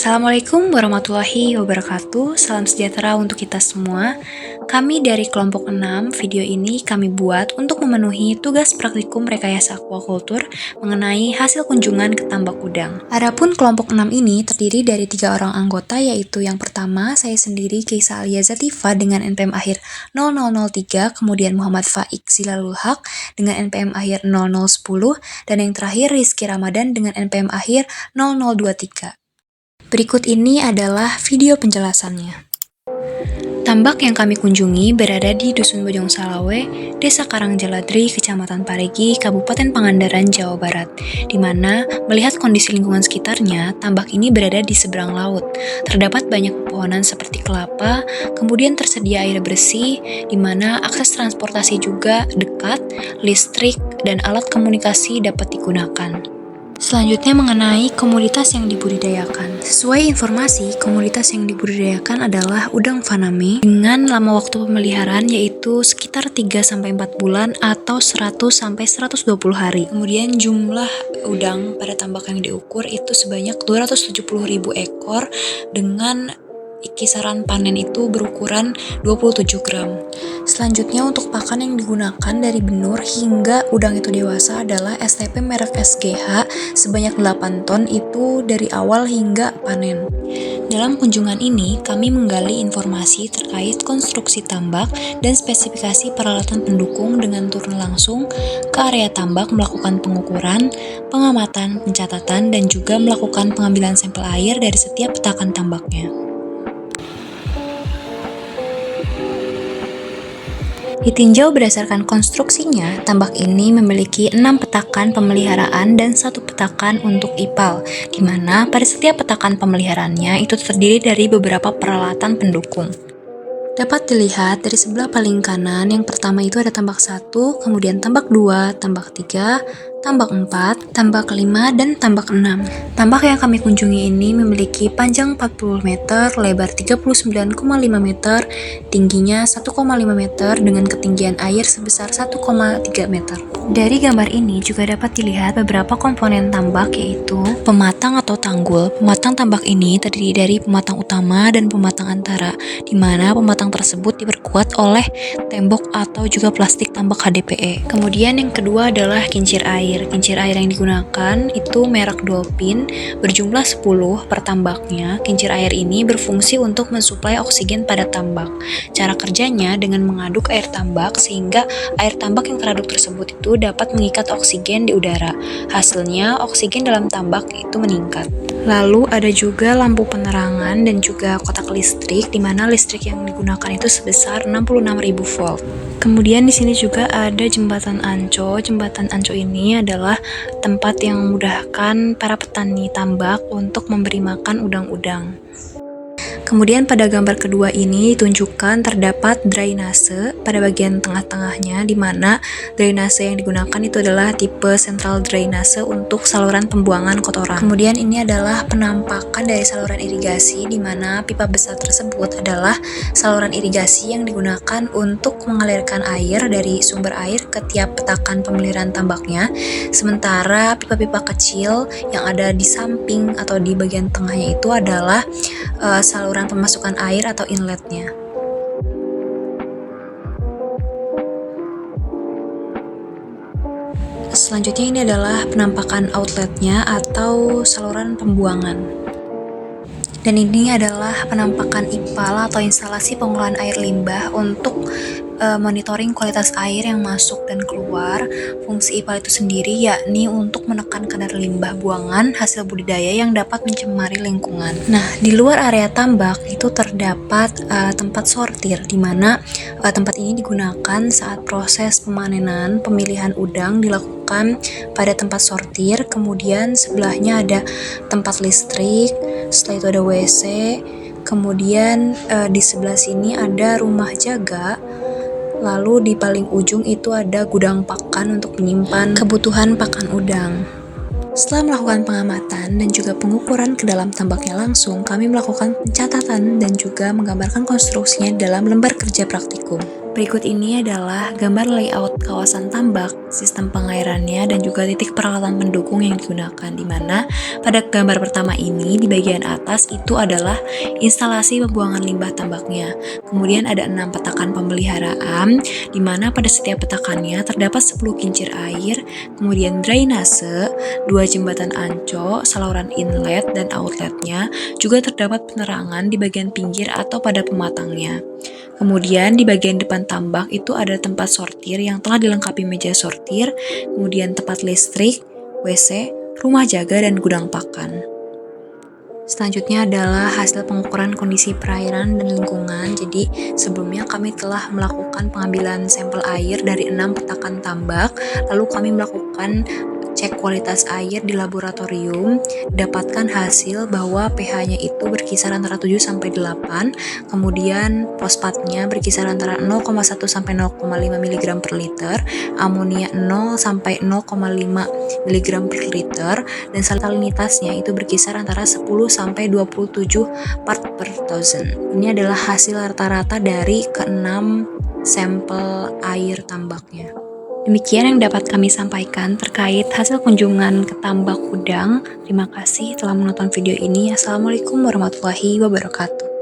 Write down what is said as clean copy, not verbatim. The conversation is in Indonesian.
Assalamualaikum warahmatullahi wabarakatuh. Salam sejahtera untuk kita semua. Kami dari kelompok 6, video ini kami buat untuk memenuhi tugas praktikum rekayasa aquaculture mengenai hasil kunjungan ke tambak udang. Adapun kelompok 6 ini terdiri dari 3 orang anggota, yaitu yang pertama saya sendiri Keisa Alia Zatifa dengan NPM akhir 0003, kemudian Muhammad Faik Zilalul Haq dengan NPM akhir 0010, dan yang terakhir Rizky Ramadan dengan NPM akhir 0023. Berikut ini adalah video penjelasannya. Tambak yang kami kunjungi berada di Dusun Bojong Salawe, Desa Karangjaladri, Kecamatan Parigi, Kabupaten Pangandaran, Jawa Barat, di mana melihat kondisi lingkungan sekitarnya, tambak ini berada di seberang laut. Terdapat banyak pepohonan seperti kelapa, kemudian tersedia air bersih, di mana akses transportasi juga dekat, listrik, dan alat komunikasi dapat digunakan. Selanjutnya mengenai komoditas yang dibudidayakan. Sesuai informasi, komoditas yang dibudidayakan adalah udang faname dengan lama waktu pemeliharaan yaitu sekitar 3-4 bulan atau 100-120 hari. Kemudian jumlah udang pada tambak yang diukur itu sebanyak 270.000 ekor dengan kisaran panen itu berukuran 27 gram. Selanjutnya untuk pakan yang digunakan dari benur hingga udang itu dewasa adalah STP merek SGH sebanyak 8 ton itu dari awal hingga panen. Dalam kunjungan ini, kami menggali informasi terkait konstruksi tambak dan spesifikasi peralatan pendukung dengan turun langsung ke area tambak melakukan pengukuran, pengamatan, pencatatan, dan juga melakukan pengambilan sampel air dari setiap petakan tambaknya. Ditinjau berdasarkan konstruksinya, tambak ini memiliki 6 petakan pemeliharaan dan 1 petakan untuk ipal, di mana pada setiap petakan pemeliharaannya itu terdiri dari beberapa peralatan pendukung. Dapat dilihat dari sebelah paling kanan, yang pertama itu ada tambak 1, kemudian tambak 2, tambak 3, tambak 4, tambak 5, dan tambak 6. Tambak yang kami kunjungi ini memiliki panjang 40 meter, lebar 39,5 meter, tingginya 1,5 meter dengan ketinggian air sebesar 1,3 meter. Dari gambar ini juga dapat dilihat beberapa komponen tambak, yaitu pematang atau tanggul. Pematang tambak ini terdiri dari pematang utama dan pematang antara, di mana pematang tersebut diperkuat oleh tembok atau juga plastik tambak HDPE. Kemudian yang kedua adalah kincir air. Kincir air yang digunakan itu merek Dolphin, berjumlah 10 per tambaknya. Kincir air ini berfungsi untuk mensuplai oksigen pada tambak. Cara kerjanya dengan mengaduk air tambak sehingga air tambak yang teraduk tersebut itu dapat mengikat oksigen di udara. Hasilnya oksigen dalam tambak itu meningkat. Lalu ada juga lampu penerangan dan juga kotak listrik, di mana listrik yang digunakan itu sebesar 66.000 volt. Kemudian di sini juga ada jembatan Anco. Jembatan Anco ini adalah tempat yang memudahkan para petani tambak untuk memberi makan udang-udang. Kemudian pada gambar kedua ini ditunjukkan terdapat drainase pada bagian tengah-tengahnya, di mana drainase yang digunakan itu adalah tipe central drainase untuk saluran pembuangan kotoran. Kemudian ini adalah penampakan dari saluran irigasi, di mana pipa besar tersebut adalah saluran irigasi yang digunakan untuk mengalirkan air dari sumber air ke tiap petakan pemeliharaan tambaknya. Sementara pipa-pipa kecil yang ada di samping atau di bagian tengahnya itu adalah saluran pemasukan air atau inletnya. Selanjutnya ini adalah penampakan outletnya atau saluran pembuangan. Dan ini adalah penampakan IPAL atau instalasi pengolahan air limbah untuk monitoring kualitas air yang masuk dan keluar. Fungsi IPAL itu sendiri yakni untuk menekan kadar limbah buangan hasil budidaya yang dapat mencemari lingkungan. Nah, di luar area tambak itu terdapat tempat sortir, di mana tempat ini digunakan saat proses pemanenan pemilihan udang dilakukan pada tempat sortir. Kemudian sebelahnya ada tempat listrik, setelah itu ada WC, kemudian di sebelah sini ada rumah jaga. Lalu di paling ujung itu ada gudang pakan untuk menyimpan kebutuhan pakan udang. Setelah melakukan pengamatan dan juga pengukuran ke dalam tambaknya langsung, kami melakukan pencatatan dan juga menggambarkan konstruksinya dalam lembar kerja praktikum. Berikut ini adalah gambar layout kawasan tambak, sistem pengairannya, dan juga titik peralatan pendukung yang digunakan, di mana pada gambar pertama ini di bagian atas itu adalah instalasi pembuangan limbah tambaknya. Kemudian ada 6 petakan pemeliharaan, di mana pada setiap petakannya terdapat 10 kincir air, kemudian drainase, 2 jembatan ancol, saluran inlet dan outletnya, juga terdapat penerangan di bagian pinggir atau pada pematangnya. Kemudian di bagian depan tambak itu ada tempat sortir yang telah dilengkapi meja sortir, kemudian tempat listrik, WC, rumah jaga, dan gudang pakan. Selanjutnya adalah hasil pengukuran kondisi perairan dan lingkungan. Jadi sebelumnya kami telah melakukan pengambilan sampel air dari 6 petakan tambak, lalu kami melakukan cek kualitas air di laboratorium, dapatkan hasil bahwa pH-nya itu berkisar antara 7 sampai 8, kemudian fosfatnya berkisar antara 0,1 sampai 0,5 mg per liter, amonia 0 sampai 0,5 mg per liter, dan salinitasnya itu berkisar antara 10 sampai 27 part per thousand. Ini adalah hasil rata-rata dari ke-6 sampel air tambaknya. Demikian yang dapat kami sampaikan terkait hasil kunjungan ke Tambak Udang. Terima kasih telah menonton video ini. Assalamualaikum warahmatullahi wabarakatuh.